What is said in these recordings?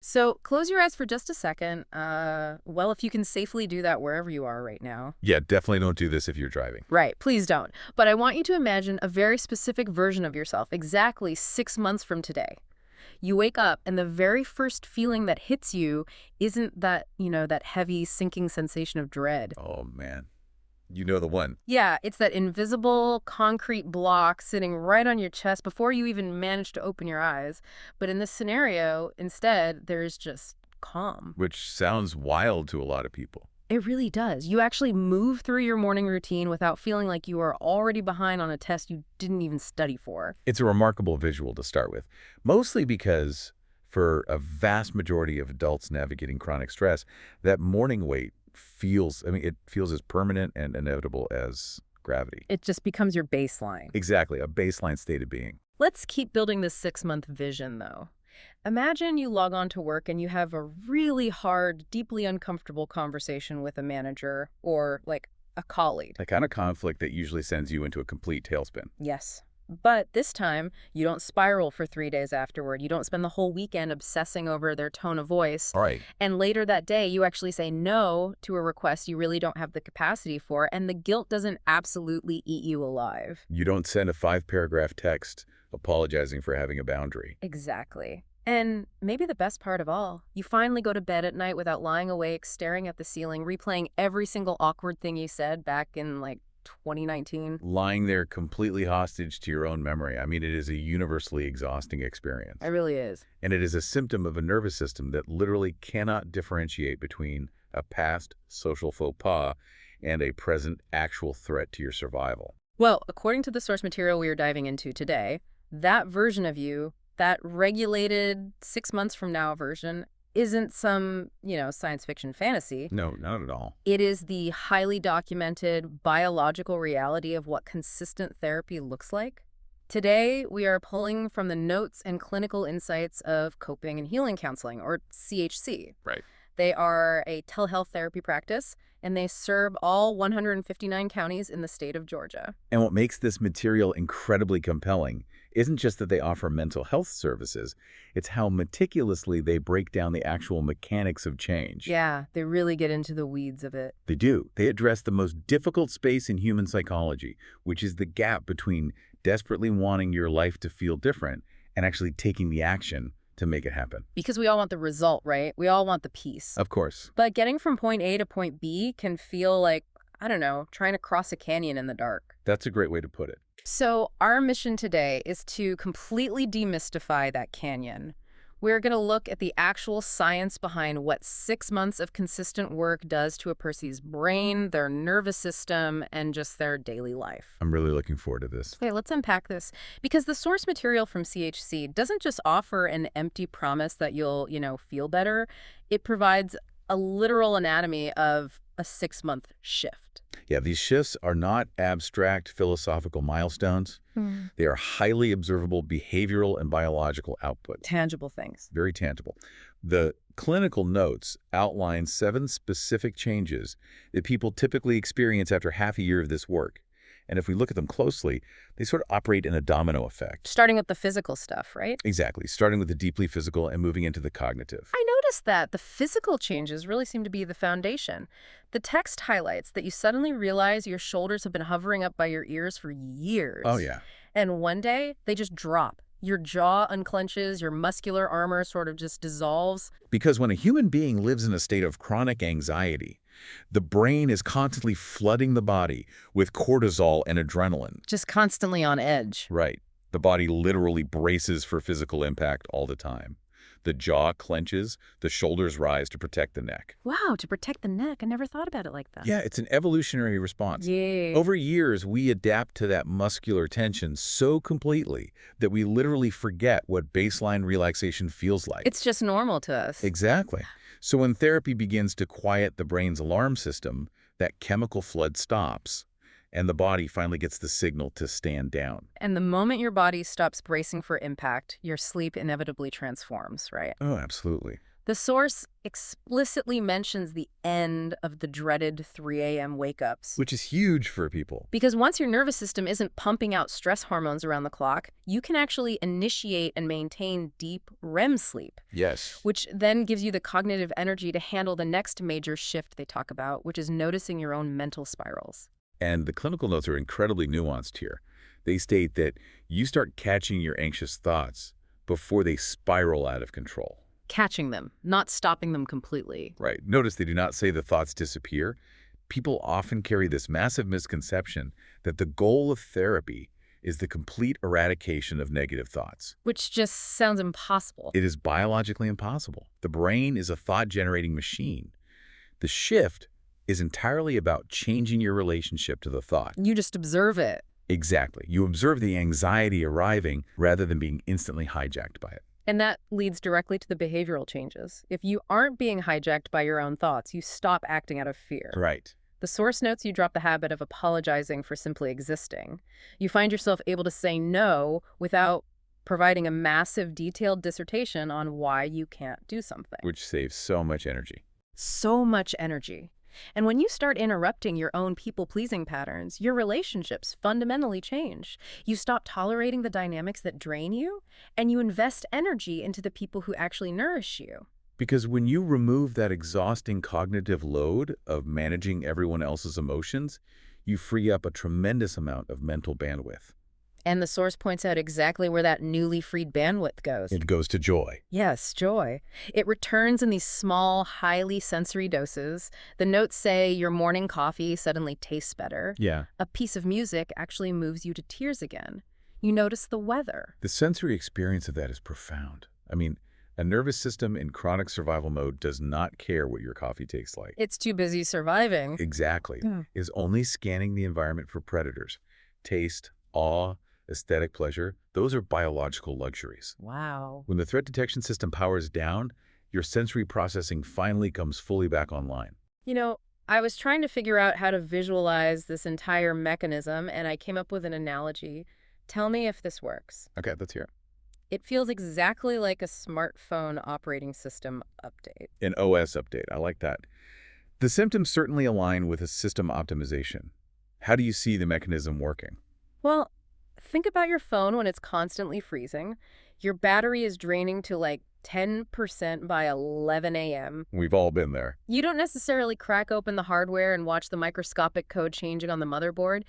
So close your eyes for just a second. Well, if you can safely do that wherever you are right now. Yeah, definitely don't do this if you're driving. Right, please don't. But I want you to imagine a very specific version of yourself exactly 6 months from today. You wake up and the very first feeling that hits you isn't that heavy sinking sensation of dread. Oh, man. You know the one. Yeah, it's that invisible concrete block sitting right on your chest before you even manage to open your eyes. But in this scenario, instead, there's just calm. Which sounds wild to a lot of people. It really does. You actually move through your morning routine without feeling like you are already behind on a test you didn't even study for. It's a remarkable visual to start with, mostly because for a vast majority of adults navigating chronic stress, that morning weight it feels as permanent and inevitable as gravity. It just becomes your baseline. Exactly, a baseline state of being. Let's keep building this 6 month vision, though. Imagine you log on to work and you have a really hard, deeply uncomfortable conversation with a manager or, like, a colleague. The kind of conflict that usually sends you into a complete tailspin. Yes. But this time, you don't spiral for 3 days afterward. You don't spend the whole weekend obsessing over their tone of voice. All right. And later that day, you actually say no to a request you really don't have the capacity for, and the guilt doesn't absolutely eat you alive. You don't send a 5-paragraph text apologizing for having a boundary. Exactly. And maybe the best part of all, you finally go to bed at night without lying awake, staring at the ceiling, replaying every single awkward thing you said back in, 2019. Lying there completely hostage to your own memory. I mean, it is a universally exhausting experience. It really is. And it is a symptom of a nervous system that literally cannot differentiate between a past social faux pas and a present actual threat to your survival. Well, according to the source material we are diving into today, that version of you, that regulated 6 months from now version, isn't some, science fiction fantasy. No, not at all. It is the highly documented biological reality of what consistent therapy looks like. Today, we are pulling from the notes and clinical insights of coping and healing counseling, or CHC. Right. They are a telehealth therapy practice, and they serve all 159 counties in the state of Georgia. And what makes this material incredibly compelling isn't just that they offer mental health services, it's how meticulously they break down the actual mechanics of change. Yeah, they really get into the weeds of it. They do. They address the most difficult space in human psychology, which is the gap between desperately wanting your life to feel different and actually taking the action to make it happen. Because we all want the result, right? We all want the peace. Of course. But getting from point A to point B can feel like, I don't know, trying to cross a canyon in the dark. That's a great way to put it. So our mission today is to completely demystify that canyon. We're going to look at the actual science behind what 6 months of consistent work does to a person's brain, their nervous system, and just their daily life. I'm really looking forward to this. Okay, let's unpack this. Because the source material from CHC doesn't just offer an empty promise that you'll, feel better. It provides a literal anatomy of a 6-month shift. Yeah, these shifts are not abstract philosophical milestones. They are highly observable behavioral and biological output. Tangible things. Very tangible. The clinical notes outline 7 specific changes that people typically experience after half a year of this work. And if we look at them closely, they sort of operate in a domino effect. Starting with the physical stuff, right? Exactly, starting with the deeply physical and moving into the cognitive. I noticed that the physical changes really seem to be the foundation. The text highlights that you suddenly realize your shoulders have been hovering up by your ears for years. Oh, yeah. And one day, they just drop. Your jaw unclenches, your muscular armor sort of just dissolves. Because when a human being lives in a state of chronic anxiety, the brain is constantly flooding the body with cortisol and adrenaline. Just constantly on edge. Right. The body literally braces for physical impact all the time. The jaw clenches, the shoulders rise to protect the neck. Wow, to protect the neck. I never thought about it like that. Yeah, it's an evolutionary response. Yeah. Over years, we adapt to that muscular tension so completely that we literally forget what baseline relaxation feels like. It's just normal to us. Exactly. So when therapy begins to quiet the brain's alarm system, that chemical flood stops, and the body finally gets the signal to stand down. And the moment your body stops bracing for impact, your sleep inevitably transforms, right? Oh, absolutely. The source explicitly mentions the end of the dreaded 3 a.m. wake-ups. Which is huge for people. Because once your nervous system isn't pumping out stress hormones around the clock, you can actually initiate and maintain deep REM sleep, Yes. which then gives you the cognitive energy to handle the next major shift they talk about, which is noticing your own mental spirals. And the clinical notes are incredibly nuanced here. They state that you start catching your anxious thoughts before they spiral out of control. Catching them, not stopping them completely. Right. Notice they do not say the thoughts disappear. People often carry this massive misconception that the goal of therapy is the complete eradication of negative thoughts. Which just sounds impossible. It is biologically impossible. The brain is a thought-generating machine. The shift is entirely about changing your relationship to the thought. You just observe it. Exactly. You observe the anxiety arriving rather than being instantly hijacked by it. And that leads directly to the behavioral changes. If you aren't being hijacked by your own thoughts, you stop acting out of fear. Right. The source notes you drop the habit of apologizing for simply existing. You find yourself able to say no without providing a massive detailed dissertation on why you can't do something. Which saves so much energy. So much energy. And when you start interrupting your own people-pleasing patterns, your relationships fundamentally change. You stop tolerating the dynamics that drain you, and you invest energy into the people who actually nourish you. Because when you remove that exhausting cognitive load of managing everyone else's emotions, you free up a tremendous amount of mental bandwidth. And the source points out exactly where that newly freed bandwidth goes. It goes to joy. Yes, joy. It returns in these small, highly sensory doses. The notes say your morning coffee suddenly tastes better. Yeah. A piece of music actually moves you to tears again. You notice the weather. The sensory experience of that is profound. I mean, a nervous system in chronic survival mode does not care what your coffee tastes like. It's too busy surviving. Exactly. Yeah. Is only scanning the environment for predators. Taste, awe, aesthetic pleasure, those are biological luxuries. Wow. When the threat detection system powers down, your sensory processing finally comes fully back online. You know, I was trying to figure out how to visualize this entire mechanism, and I came up with an analogy. Tell me if this works. Okay, let's hear it. It feels exactly like a smartphone operating system update. An OS update, I like that. The symptoms certainly align with a system optimization. How do you see the mechanism working? Well, think about your phone when it's constantly freezing. Your battery is draining to like 10% by 11 a.m. We've all been there. You don't necessarily crack open the hardware and watch the microscopic code changing on the motherboard,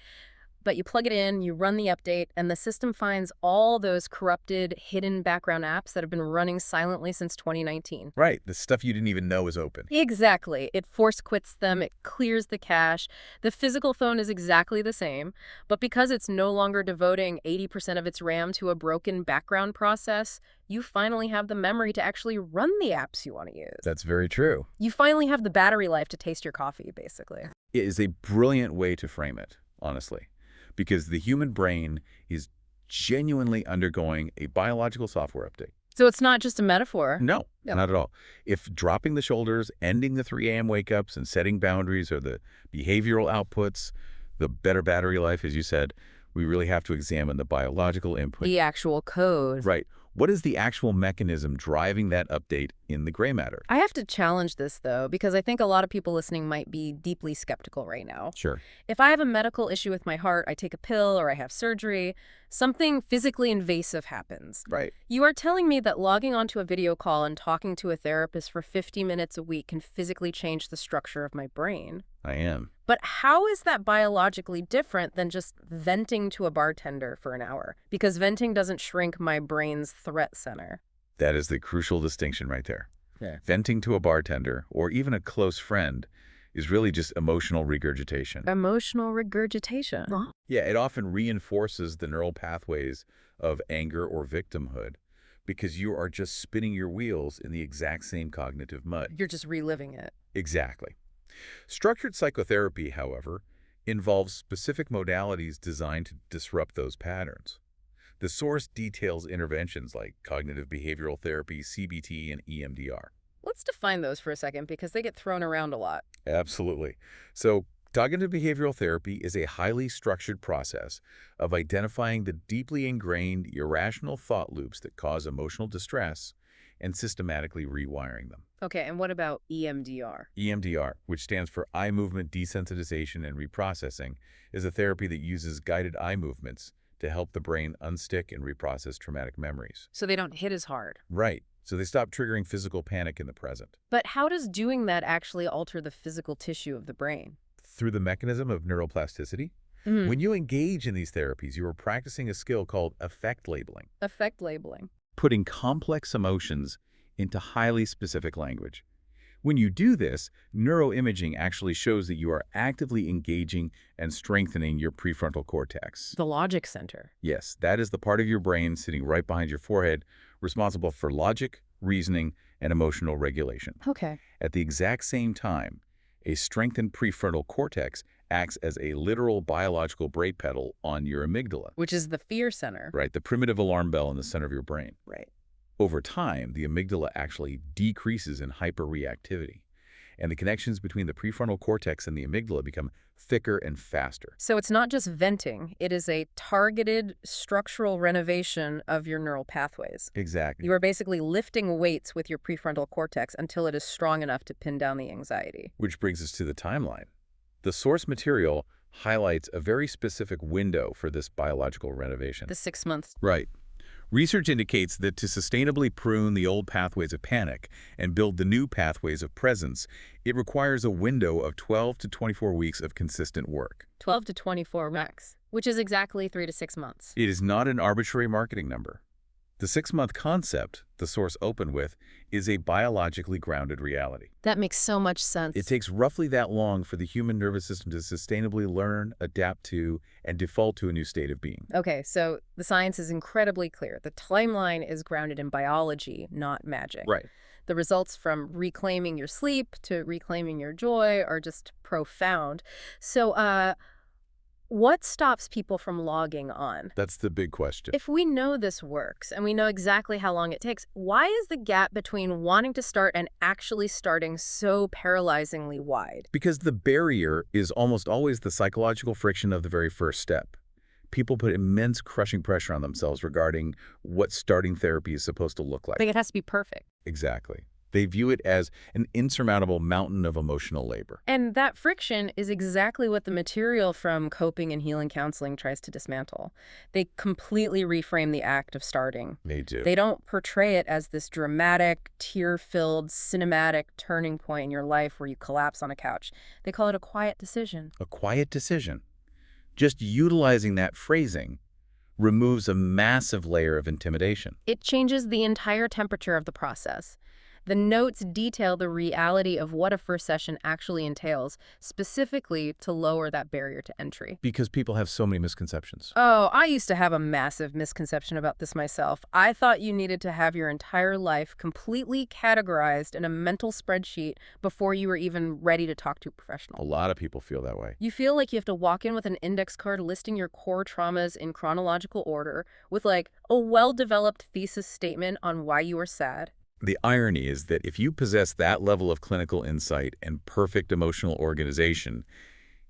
but you plug it in, you run the update, and the system finds all those corrupted, hidden background apps that have been running silently since 2019. Right, the stuff you didn't even know is open. Exactly. It force quits them, it clears the cache. The physical phone is exactly the same, but because it's no longer devoting 80% of its RAM to a broken background process, you finally have the memory to actually run the apps you want to use. That's very true. You finally have the battery life to taste your coffee, basically. It is a brilliant way to frame it, honestly, because the human brain is genuinely undergoing a biological software update. So it's not just a metaphor. No, No. not at all. If dropping the shoulders, ending the 3 a.m. wake-ups, and setting boundaries are the behavioral outputs, the better battery life, as you said, we really have to examine the biological input. The actual code. Right. What is the actual mechanism driving that update in the gray matter? I have to challenge this, though, because I think a lot of people listening might be deeply skeptical right now. Sure. If I have a medical issue with my heart, I take a pill or I have surgery, something physically invasive happens. Right. You are telling me that logging onto a video call and talking to a therapist for 50 minutes a week can physically change the structure of my brain. I am. But how is that biologically different than just venting to a bartender for an hour? Because venting doesn't shrink my brain's threat center. That is the crucial distinction right there. Yeah. Venting to a bartender or even a close friend is really just emotional regurgitation. Emotional regurgitation. Yeah, it often reinforces the neural pathways of anger or victimhood because you are just spinning your wheels in the exact same cognitive mud. You're just reliving it. Exactly. Structured psychotherapy, however, involves specific modalities designed to disrupt those patterns. The source details interventions like cognitive behavioral therapy, CBT, and EMDR. Let's define those for a second because they get thrown around a lot. Absolutely. So, cognitive behavioral therapy is a highly structured process of identifying the deeply ingrained irrational thought loops that cause emotional distress and systematically rewiring them. Okay, and what about EMDR? EMDR, which stands for eye movement desensitization and reprocessing, is a therapy that uses guided eye movements to help the brain unstick and reprocess traumatic memories. So they don't hit as hard. Right, so they stop triggering physical panic in the present. But how does doing that actually alter the physical tissue of the brain? Through the mechanism of neuroplasticity, when you engage in these therapies, you are practicing a skill called affect labeling, Effect labeling. putting complex emotions into highly specific language. When you do this, neuroimaging actually shows that you are actively engaging and strengthening your prefrontal cortex. The logic center. Yes, that is the part of your brain sitting right behind your forehead, responsible for logic, reasoning, and emotional regulation. Okay. At the exact same time, a strengthened prefrontal cortex acts as a literal biological brake pedal on your amygdala, Which is the fear center. right? The primitive alarm bell in the center of your brain. Right. Over time, the amygdala actually decreases in hyperreactivity, and the connections between the prefrontal cortex and the amygdala become thicker and faster. So it's not just venting, it is a targeted structural renovation of your neural pathways. Exactly. You are basically lifting weights with your prefrontal cortex until it is strong enough to pin down the anxiety. Which brings us to the timeline. The source material highlights a very specific window for this biological renovation. The 6 months. Right. Research indicates that to sustainably prune the old pathways of panic and build the new pathways of presence, it requires a window of 12 to 24 weeks of consistent work. 12 to 24 max, which is exactly 3 to 6 months. It is not an arbitrary marketing number. The 6-month concept the source opened with is a biologically grounded reality. That makes so much sense. It takes roughly that long for the human nervous system to sustainably learn, adapt to, and default to a new state of being. Okay, so the science is incredibly clear. The timeline is grounded in biology, not magic. Right. The results from reclaiming your sleep to reclaiming your joy are just profound. So, what stops people from logging on? That's the big question. If we know this works and we know exactly how long it takes, why is the gap between wanting to start and actually starting so paralyzingly wide? Because the barrier is almost always the psychological friction of the very first step. People put immense crushing pressure on themselves regarding what starting therapy is supposed to look like. Like it has to be perfect. Exactly. They view it as an insurmountable mountain of emotional labor. And that friction is exactly what the material from coping and healing counseling tries to dismantle. They completely reframe the act of starting. They do. They don't portray it as this dramatic, tear-filled, cinematic turning point in your life where you collapse on a couch. They call it a quiet decision. A quiet decision. Just utilizing that phrasing removes a massive layer of intimidation. It changes the entire temperature of the process. The notes detail the reality of what a first session actually entails, specifically to lower that barrier to entry. Because people have so many misconceptions. Oh, I used to have a massive misconception about this myself. I thought you needed to have your entire life completely categorized in a mental spreadsheet before you were even ready to talk to a A professional. lot of people feel that way. You feel like you have to walk in with an index card listing your core traumas in chronological order with like a well-developed thesis statement on why you are sad. The irony is that if you possess that level of clinical insight and perfect emotional organization,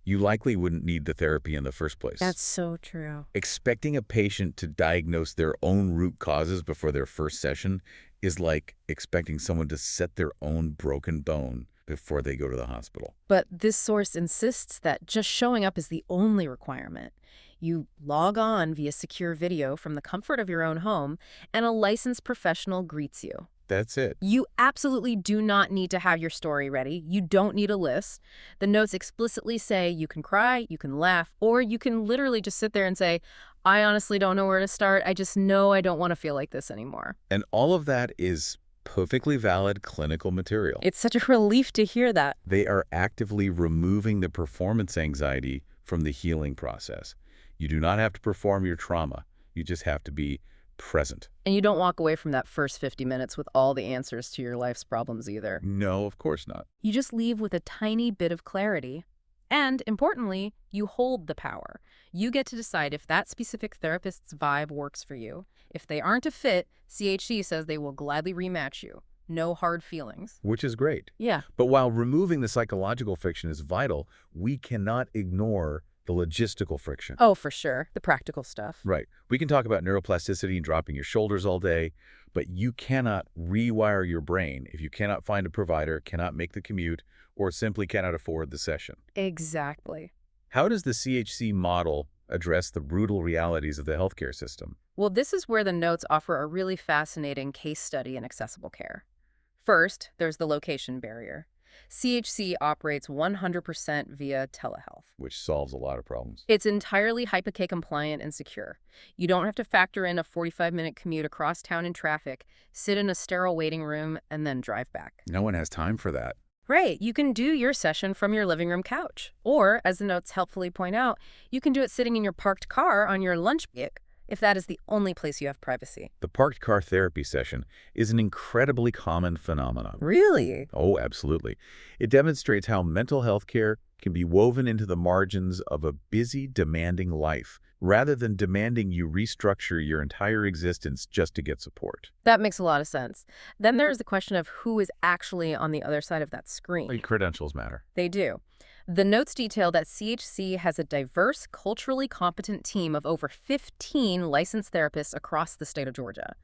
you likely wouldn't need the therapy in the first place. That's so true. Expecting a patient to diagnose their own root causes before their first session is like expecting someone to set their own broken bone before they go to the hospital. But this source insists that just showing up is the only requirement. You log on via secure video from the comfort of your own home, and a licensed professional greets you. That's it. You absolutely do not need to have your story ready. You don't need a list. The notes explicitly say you can cry, you can laugh, or you can literally just sit there and say, I honestly don't know where to start. I just know I don't want to feel like this anymore. And all of that is perfectly valid clinical material. It's such a relief to hear that. They are actively removing the performance anxiety from the healing process. You do not have to perform your trauma. You just have to be present. And you don't walk away from that first 50 minutes with all the answers to your life's problems either. No, of course not. You just leave with a tiny bit of clarity. And importantly, you hold the power. You get to decide if that specific therapist's vibe works for you. If they aren't a fit, CHC says they will gladly rematch you. No hard feelings. Which is great. Yeah. But while removing the psychological friction is vital, we cannot ignore the logistical friction. Oh, for sure. The practical stuff. Right. We can talk about neuroplasticity and dropping your shoulders all day, but you cannot rewire your brain if you cannot find a provider, cannot make the commute, or simply cannot afford the session. Exactly. How does the CHC model address the brutal realities of the healthcare system? Well, this is where the notes offer a really fascinating case study in accessible care. First, there's the location barrier. CHC operates 100% via telehealth. Which solves a lot of problems. It's entirely HIPAA compliant and secure. You don't have to factor in a 45-minute commute across town in traffic, sit in a sterile waiting room, and then drive back. No one has time for that. Right, you can do your session from your living room couch. Or, as the notes helpfully point out, you can do it sitting in your parked car on your lunch break, if that is the only place you have privacy. The parked car therapy session is an incredibly common phenomenon. Really? Oh, absolutely. It demonstrates how mental health care can be woven into the margins of a busy, demanding life, rather than demanding you restructure your entire existence just to get support. That makes a lot of sense. Then there's the question of who is actually on the other side of that screen. Like credentials matter. They do. The notes detail that CHC has a diverse, culturally competent team of over 15 licensed therapists across the state of Georgia.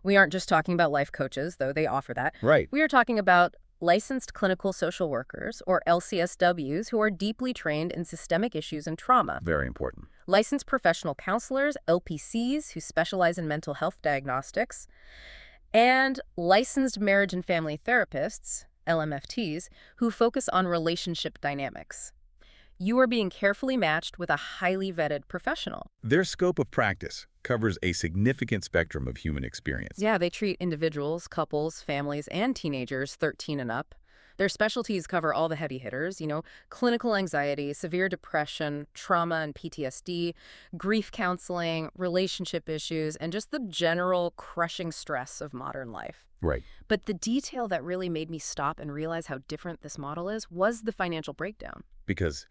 We aren't just talking about life coaches, though they offer that. Right. We are talking about licensed clinical social workers, or LCSWs, who are deeply trained in systemic issues and trauma. Very important. Licensed professional counselors, LPCs, who specialize in mental health diagnostics, and licensed marriage and family therapists, LMFTs, who focus on relationship dynamics. You are being carefully matched with a highly vetted professional. Their scope of practice covers a significant spectrum of human experience. Yeah, they treat individuals, couples, families, and teenagers 13 and up. Their specialties cover all the heavy hitters, clinical anxiety, severe depression, trauma and PTSD, grief counseling, relationship issues, and just the general crushing stress of modern life. Right. But the detail that really made me stop and realize how different this model is was the financial breakdown. Because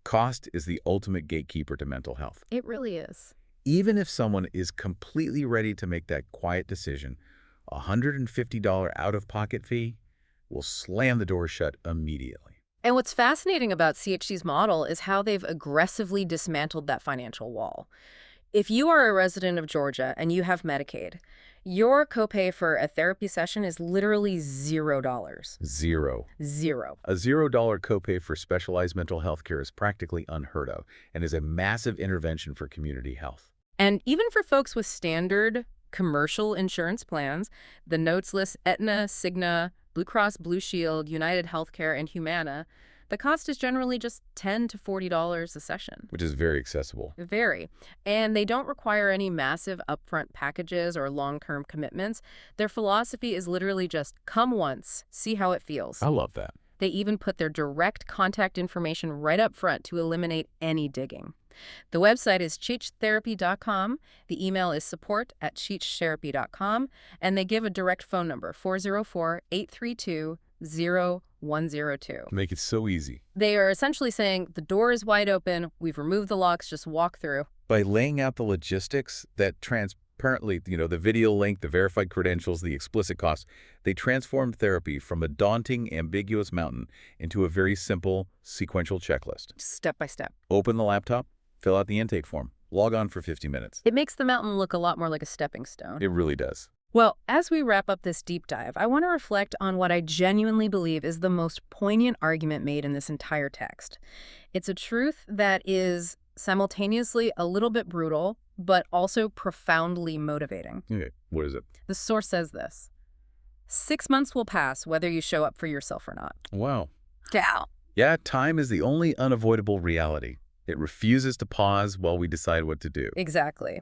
cost is the ultimate gatekeeper to mental health. It really is. Even if someone is completely ready to make that quiet decision, a $150 out-of-pocket fee will slam the door shut immediately. And what's fascinating about CHC's model is how they've aggressively dismantled that financial wall. If you are a resident of Georgia and you have Medicaid, your copay for a therapy session is literally $0. Zero. Zero. A $0 copay for specialized mental health care is practically unheard of and is a massive intervention for community health. And even for folks with standard commercial insurance plans, the notes list Aetna, Cigna, Blue Cross Blue Shield, United Healthcare, and Humana. The cost is generally just $10 to $40 a session. Which is very accessible. Very. And they don't require any massive upfront packages or long-term commitments. Their philosophy is literally just come once, see how it feels. I love that. They even put their direct contact information right up front to eliminate any digging. The website is cheechtherapy.com. The email is support@cheechtherapy.com. And they give a direct phone number, 404-832-0102. Make it so easy. They are essentially saying, the door is wide open, we've removed the locks, just walk through. By laying out the logistics that transparently, the video link, the verified credentials, the explicit costs, they transformed therapy from a daunting, ambiguous mountain into a very simple, sequential checklist. Step by step. Open the laptop, fill out the intake form, log on for 50 minutes. It makes the mountain look a lot more like a stepping stone. It really does. Well, as we wrap up this deep dive, I want to reflect on what I genuinely believe is the most poignant argument made in this entire text. It's a truth that is simultaneously a little bit brutal, but also profoundly motivating. Okay, what is it? The source says this: 6 months will pass whether you show up for yourself or not. Wow. Yeah. Yeah, time is the only unavoidable reality. It refuses to pause while we decide what to do. Exactly.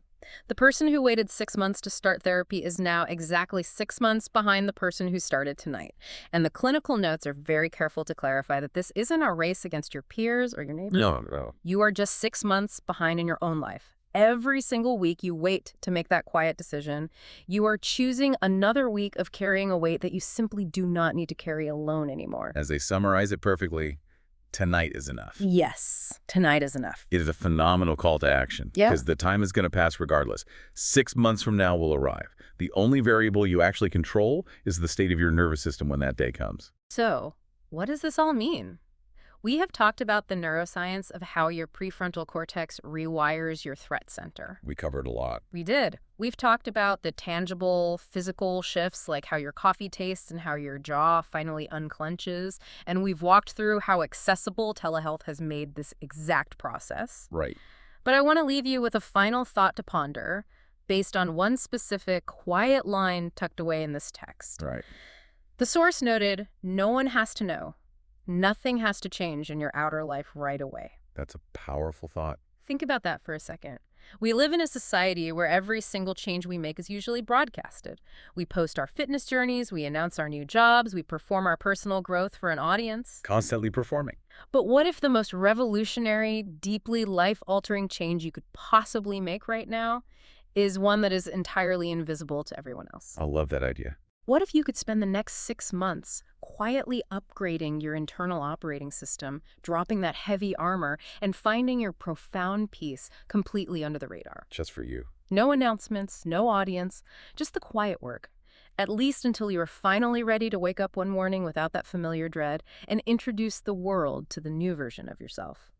The person who waited 6 months to start therapy is now exactly 6 months behind the person who started tonight. And the clinical notes are very careful to clarify that this isn't a race against your peers or your neighbors. No. You are just 6 months behind in your own life. Every single week you wait to make that quiet decision, you are choosing another week of carrying a weight that you simply do not need to carry alone anymore. As they summarize it perfectly, tonight is enough. Yes, tonight is enough. It is a phenomenal call to action. Yeah. Because the time is going to pass regardless. 6 months from now will arrive. The only variable you actually control is the state of your nervous system when that day comes. So, what does this all mean? We have talked about the neuroscience of how your prefrontal cortex rewires your threat center. We covered a lot. We did. We've talked about the tangible, physical shifts, like how your coffee tastes and how your jaw finally unclenches. And we've walked through how accessible telehealth has made this exact process. Right. But I want to leave you with a final thought to ponder based on one specific quiet line tucked away in this text. Right. The source noted, "No one has to know. Nothing has to change in your outer life right away." That's a powerful thought. Think about that for a second. We live in a society where every single change we make is usually broadcasted. We post our fitness journeys, we announce our new jobs, we perform our personal growth for an audience. Constantly performing. But what if the most revolutionary, deeply life-altering change you could possibly make right now is one that is entirely invisible to everyone else? I love that idea. What if you could spend the next 6 months quietly upgrading your internal operating system, dropping that heavy armor, and finding your profound peace completely under the radar? Just for you. No announcements, no audience, just the quiet work. At least until you are finally ready to wake up one morning without that familiar dread and introduce the world to the new version of yourself.